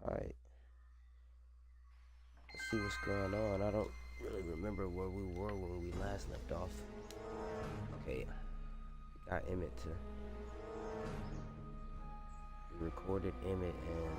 Right. Let's see what's going on. I don't really remember where we were when we last left off. Okay. We got Emmett to... We recorded Emmett and...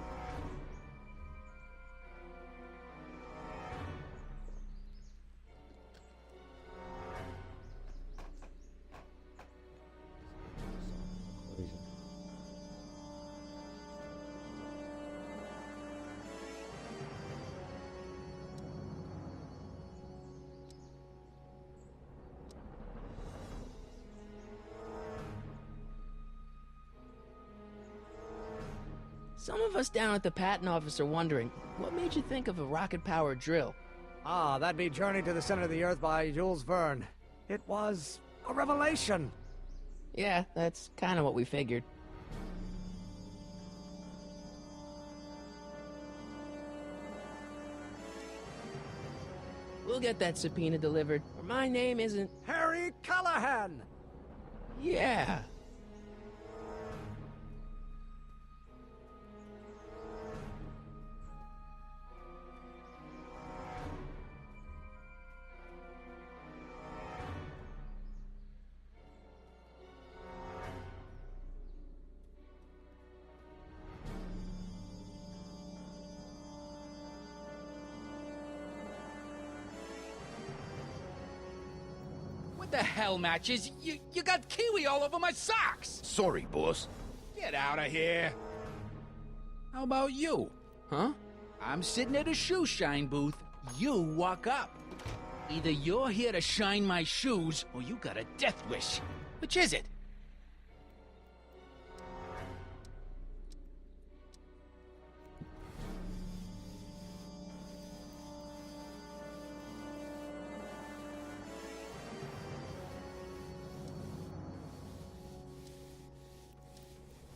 Some of us down at the patent office are wondering, what made you think of a rocket-powered drill? Ah, that'd be Journey to the Center of the Earth by Jules Verne. It was a revelation. Yeah, that's kind of what we figured. We'll get that subpoena delivered, or my name isn't... Harry Callahan! Yeah. What the hell, Matches? You got kiwi all over my socks! Sorry, boss. Get out of here! How about you? Huh? I'm sitting at a shoe shine booth. You walk up. Either you're here to shine my shoes, or you got a death wish. Which is it?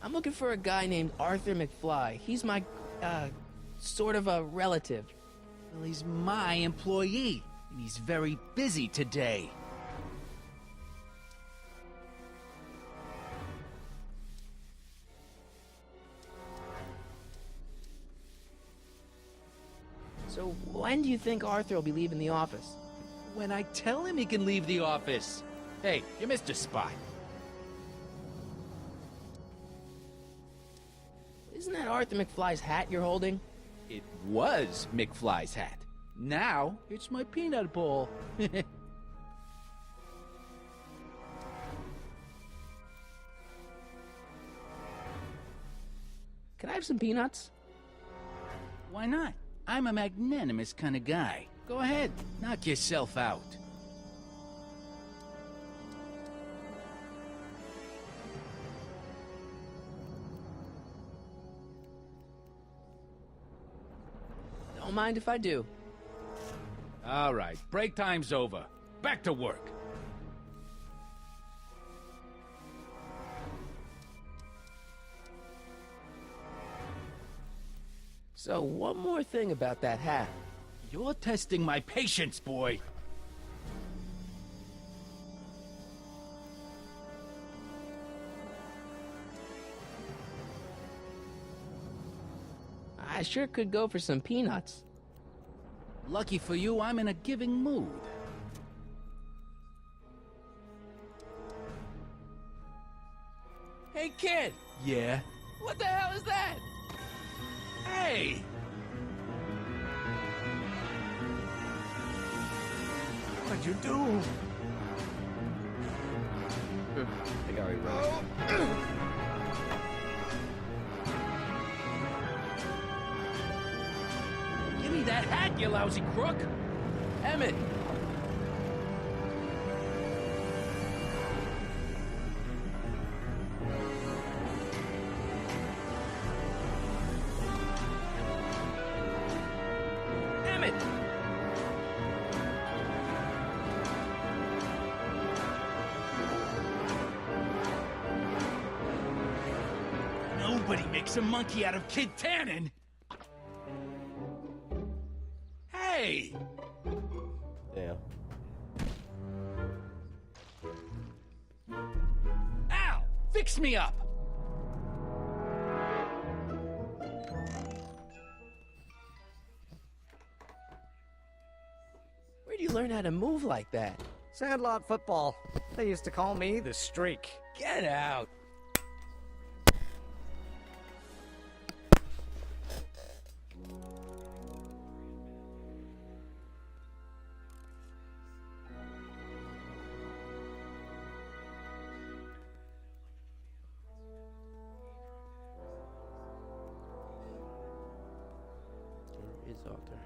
I'm looking for a guy named Arthur McFly. He's my, sort of a relative. Well, he's my employee, and he's very busy today. So when do you think Arthur will be leaving the office? When I tell him he can leave the office. Hey, you missed a spot. Isn't that Arthur McFly's hat you're holding? It was McFly's hat. Now, it's my peanut bowl. Can I have some peanuts? Why not? I'm a magnanimous kind of guy. Go ahead, knock yourself out. Don't mind if I do. All right, break time's over. Back to work. So one more thing about that hat. You're testing my patience, boy. I sure could go for some peanuts. Lucky for you, I'm in a giving mood. Hey kid! Yeah? What the hell is that? Hey! What'd you do? They got me running. Give me that hat, you lousy crook! Emmett! Emmett! Nobody makes a monkey out of Kid Tannen! Hey! Damn. Al! Fix me up! learn how to move like that? Sandlot football. They used to call me the Streak. Get out! Where is Arthur?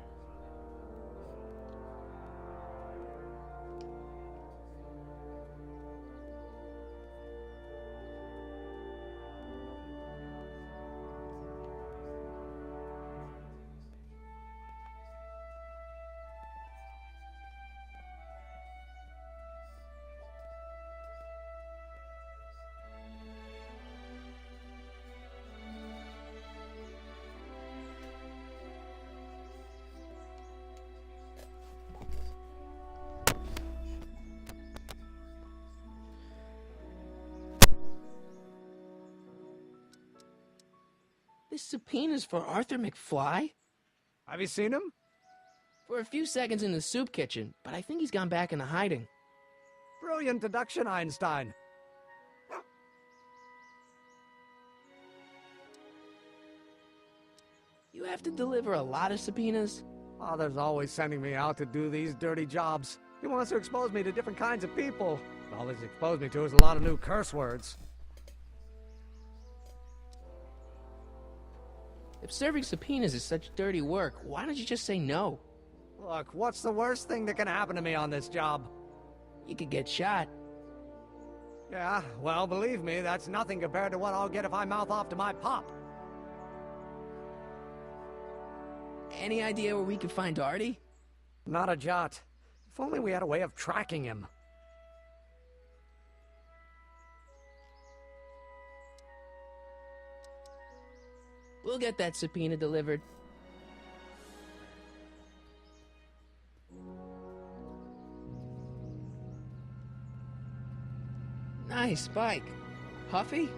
This subpoena's for Arthur McFly? Have you seen him? For a few seconds in the soup kitchen, but I think he's gone back into hiding. Brilliant deduction, Einstein. You have to deliver a lot of subpoenas? Father's always sending me out to do these dirty jobs. He wants to expose me to different kinds of people. All he's exposed me to is a lot of new curse words. If serving subpoenas is such dirty work, why don't you just say no? Look, what's the worst thing that can happen to me on this job? You could get shot. Yeah, well, believe me, that's nothing compared to what I'll get if I mouth off to my pop. Any idea where we could find Artie? Not a jot. If only we had a way of tracking him. We'll get that subpoena delivered. Nice bike. Huffy?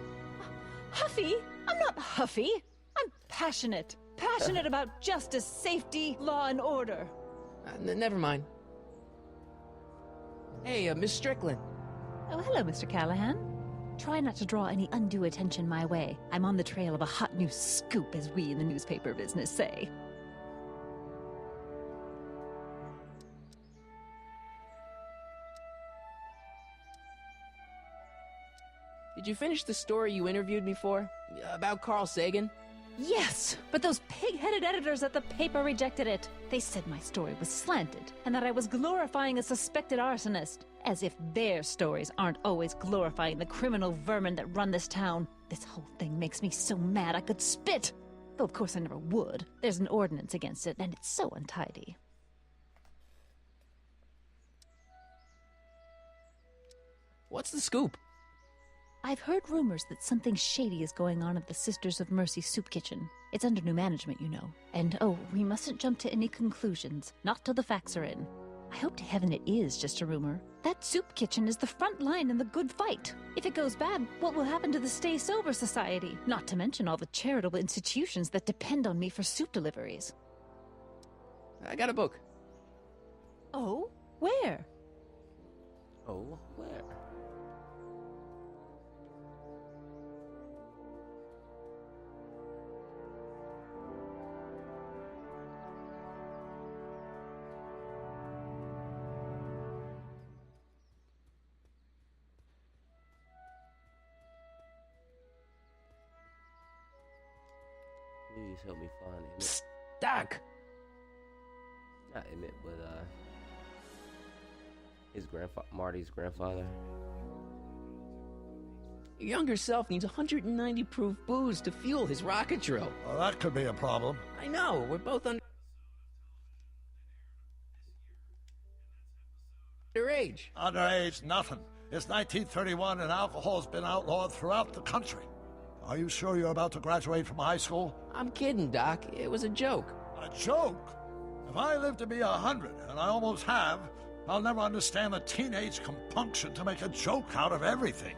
Huffy? I'm not huffy. I'm passionate. Passionate about justice, safety, law, and order. Never mind. Hey, Miss Strickland. Oh, hello, Mr. Callahan. Try not to draw any undue attention my way. I'm on the trail of a hot new scoop, as we in the newspaper business say. Did you finish the story you interviewed me for? About Carl Sagan? Yes, but those pig-headed editors at the paper rejected it. They said my story was slanted, and that I was glorifying a suspected arsonist. As if their stories aren't always glorifying the criminal vermin that run this town. This whole thing makes me so mad I could spit! Though of course I never would. There's an ordinance against it, and it's so untidy. What's the scoop? I've heard rumors that something shady is going on at the Sisters of Mercy soup kitchen. It's under new management, you know. And oh, we mustn't jump to any conclusions, not till the facts are in. I hope to heaven it is just a rumor. That soup kitchen is the front line in the good fight. If it goes bad, what will happen to the Stay Sober Society? Not to mention all the charitable institutions that depend on me for soup deliveries. I got a book. Oh? Where? Oh, where? Please help me find Emmett. Psst, Doc! Not Emmett, but his Marty's grandfather. Your younger self needs 190 proof booze to fuel his rocket drill. Well, that could be a problem. I know, we're both underage. Underage, nothing. It's 1931 and alcohol's been outlawed throughout the country. Are you sure you're about to graduate from high school? I'm kidding, Doc. It was a joke. A joke? If I live to be 100, and I almost have, I'll never understand the teenage compunction to make a joke out of everything.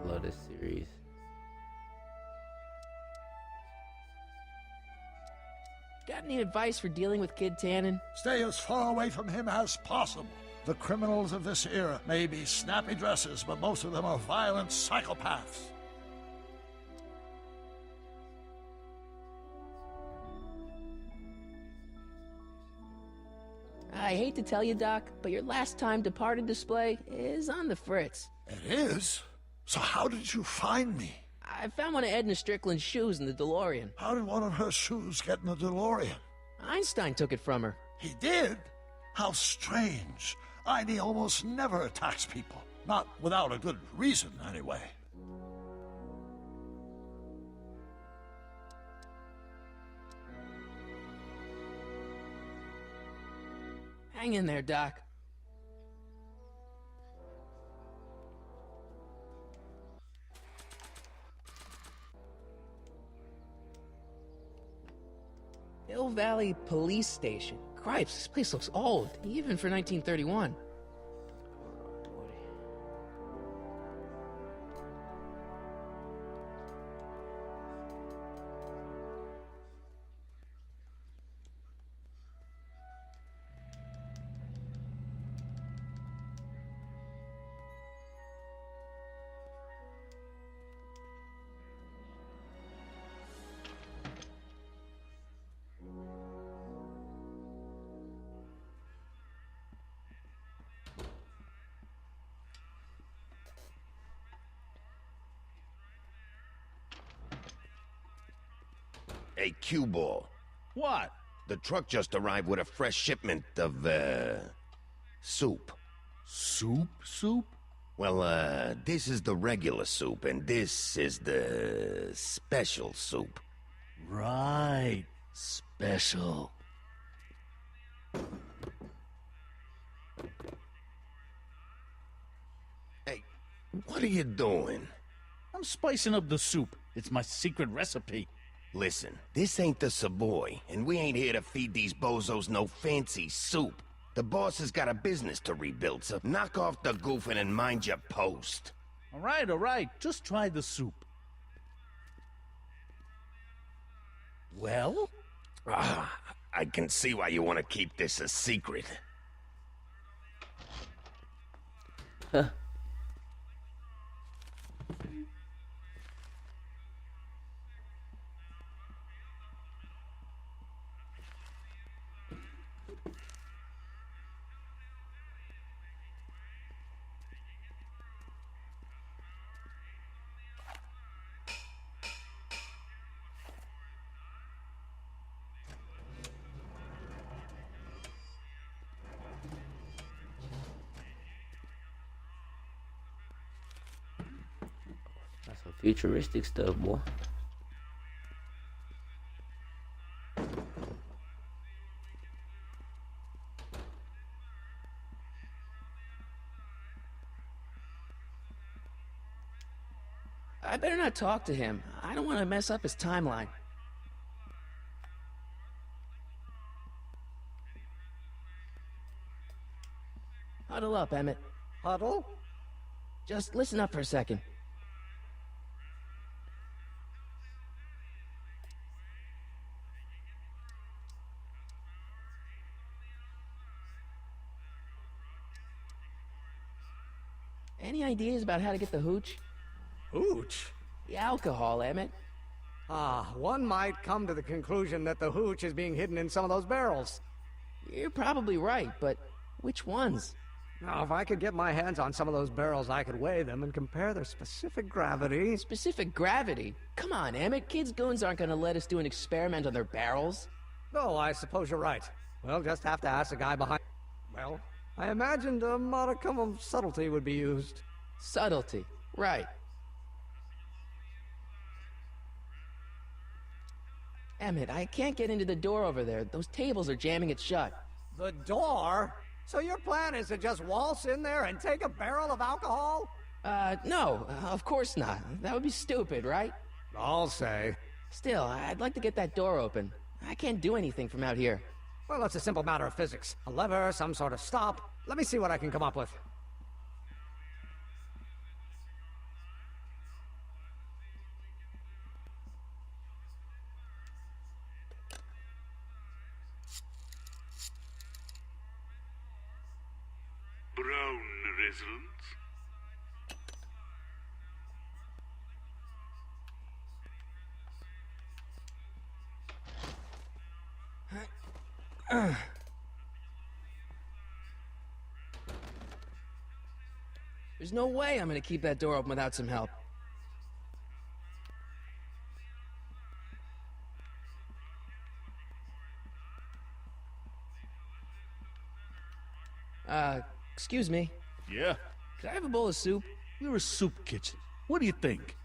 I love this series. Got any advice for dealing with Kid Tannen? Stay as far away from him as possible. The criminals of this era may be snappy dresses, but most of them are violent psychopaths. I hate to tell you, Doc, but your last time departed display is on the fritz. It is? So how did you find me? I found one of Edna Strickland's shoes in the DeLorean. How did one of her shoes get in the DeLorean? Einstein took it from her. He did? How strange. ID almost never attacks people. Not without a good reason, anyway. Hang in there, Doc. Hill Valley Police Station. Cripes, this place looks old, even for 1931. Hey, Q-Ball. What? The truck just arrived with a fresh shipment of, soup. Soup? Well, this is the regular soup, and this is the special soup. Right. Special. Hey, what are you doing? I'm spicing up the soup. It's my secret recipe. Listen, this ain't the Savoy, and we ain't here to feed these bozos no fancy soup. The boss has got a business to rebuild, so knock off the goofing and mind your post. All right. Just try the soup. Well? I can see why you want to keep this a secret. That's some futuristic stuff, boy. I better not talk to him. I don't want to mess up his timeline. Huddle up, Emmett. Huddle? Just listen up for a second. Any ideas about how to get the hooch? Hooch? The alcohol, Emmett. One might come to the conclusion that the hooch is being hidden in some of those barrels. You're probably right, but which ones? Now, if I could get my hands on some of those barrels, I could weigh them and compare their specific gravity. Specific gravity? Come on, Emmett. Kids' goons aren't gonna let us do an experiment on their barrels. Oh, I suppose you're right. We'll just have to ask the guy behind... Well, I imagined a modicum of subtlety would be used. Subtlety. Right. Emmett, I can't get into the door over there. Those tables are jamming it shut. The door? So your plan is to just waltz in there and take a barrel of alcohol? No, of course not. That would be stupid, right? I'll say. Still, I'd like to get that door open. I can't do anything from out here. Well, it's a simple matter of physics. A lever, some sort of stop. Let me see what I can come up with. residents? There's no way I'm gonna keep that door open without some help. Excuse me. Yeah, Could I have a bowl of soup? you're a soup kitchen. What do you think?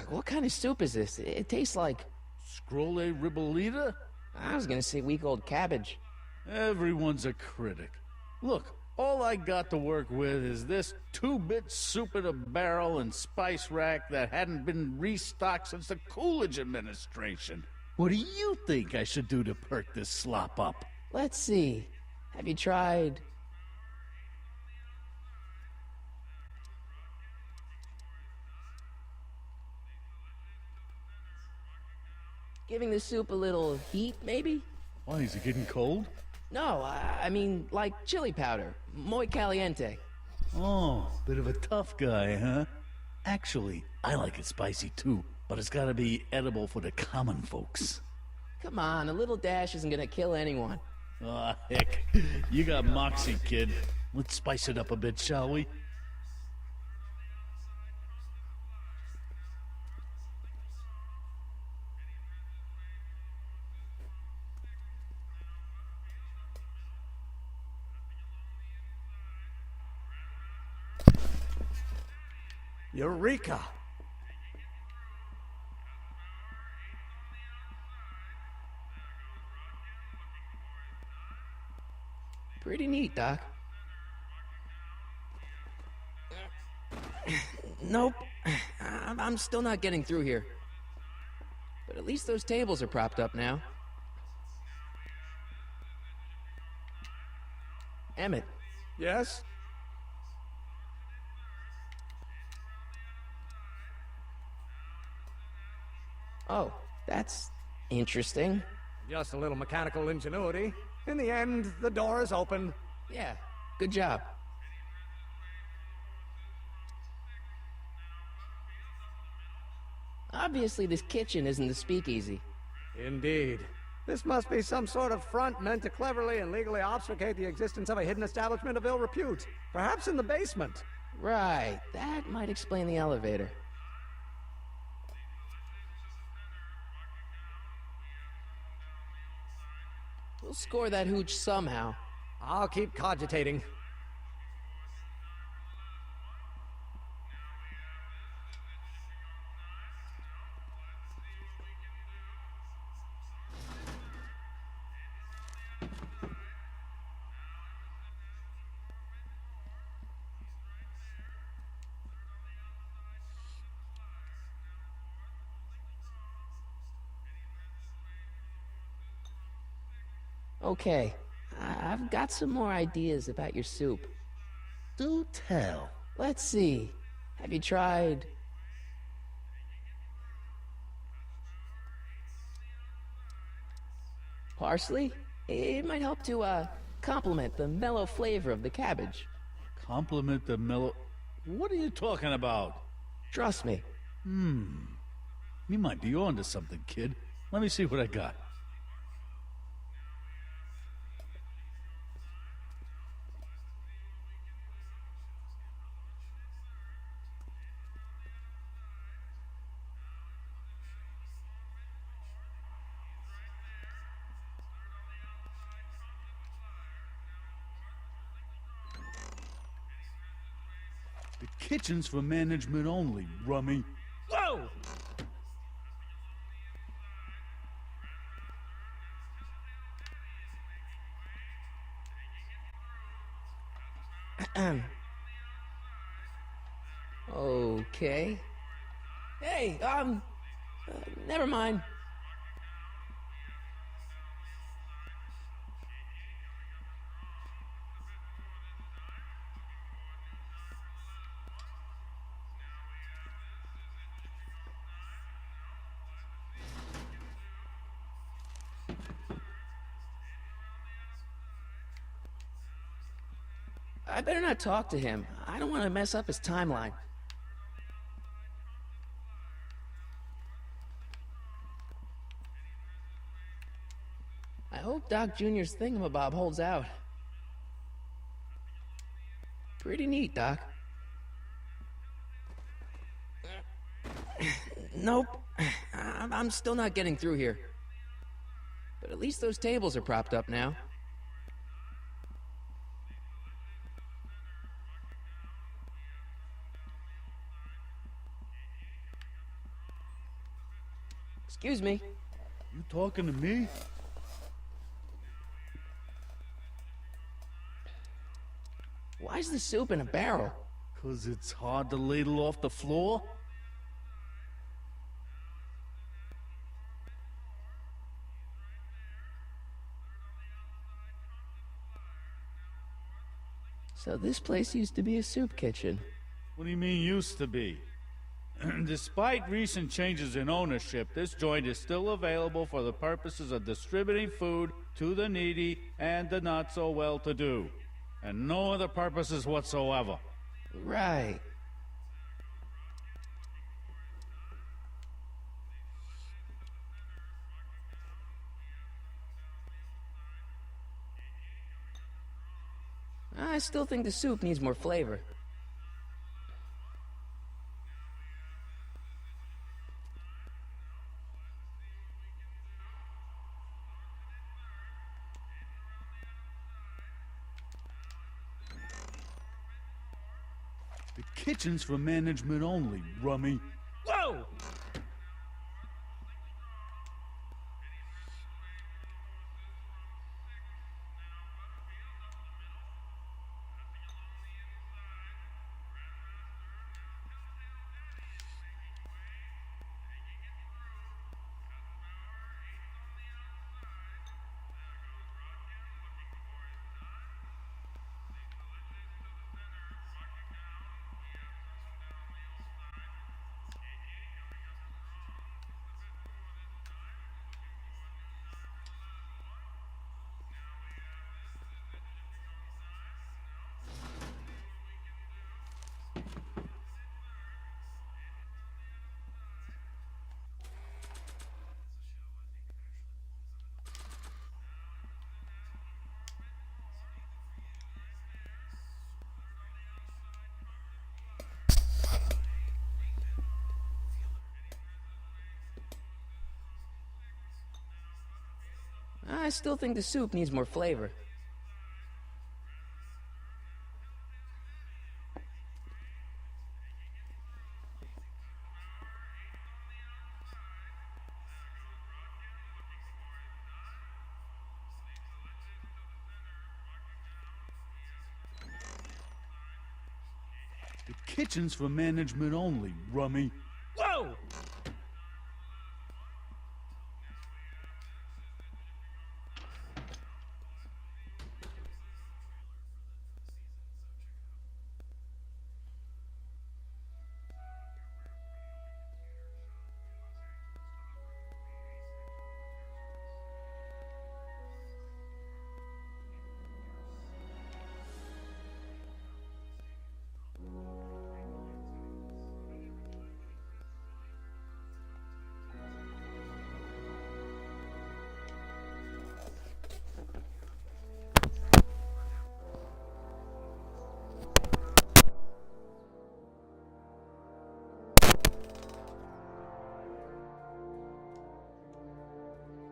What kind of soup is this? It tastes like... Scrolle Ribolita? I was gonna say week old cabbage. Everyone's a critic. Look, all I got to work with is this 2-bit soup in a barrel and spice rack that hadn't been restocked since the Coolidge administration. What do you think I should do to perk this slop up? Let's see. Have you tried... giving the soup a little heat, maybe? Why, is it getting cold? No, I mean, like chili powder. Muy caliente. Oh, bit of a tough guy, huh? Actually, I like it spicy too, but it's gotta be edible for the common folks. Come on, a little dash isn't gonna kill anyone. Aw, heck. You got moxie, kid. Let's spice it up a bit, shall we? Eureka! Pretty neat, Doc. Nope. I'm still not getting through here. But at least those tables are propped up now. Emmett, Yes? oh, that's interesting. Just a little mechanical ingenuity. In the end, the door is open. Yeah, good job. Obviously, this kitchen isn't the speakeasy. Indeed. This must be some sort of front meant to cleverly and legally obfuscate the existence of a hidden establishment of ill repute. Perhaps in the basement. Right, that might explain the elevator. We'll score that hooch somehow. I'll keep cogitating. Okay, I've got some more ideas about your soup. Do tell. Let's see. Have you tried... parsley? It might help to, complement the mellow flavor of the cabbage. Compliment the mellow... What are you talking about? Trust me. You might be onto something, kid. Let me see what I got. The kitchen's for management only, rummy. Whoa! Okay. Hey, never mind. I better not talk to him. I don't want to mess up his timeline. I hope Doc Jr.'s thingamabob holds out. Pretty neat, Doc. Nope. I'm still not getting through here. But at least those tables are propped up now. Excuse me. You talking to me? Why's the soup in a barrel? 'Cause it's hard to ladle off the floor? So this place used to be a soup kitchen. What do you mean used to be? Despite recent changes in ownership, this joint is still available for the purposes of distributing food to the needy and the not so well-to-do. And no other purposes whatsoever. Right. I still think the soup needs more flavor. The kitchen's for management only, rummy. Whoa! I still think the soup needs more flavor. The kitchen's for management only, rummy. Whoa!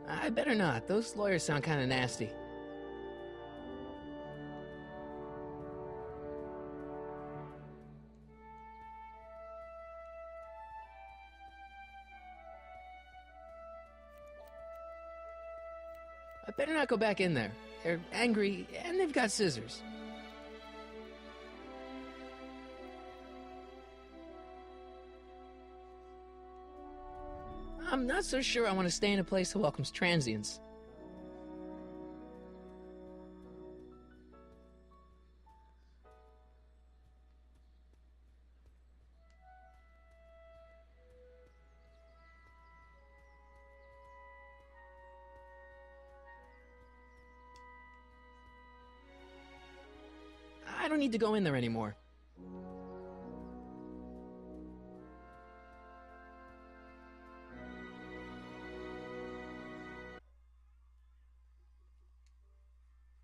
I better not. Those lawyers sound kind of nasty. I better not go back in there. They're angry, and they've got scissors. I'm not so sure I want to stay in a place that welcomes transients. I don't need to go in there anymore.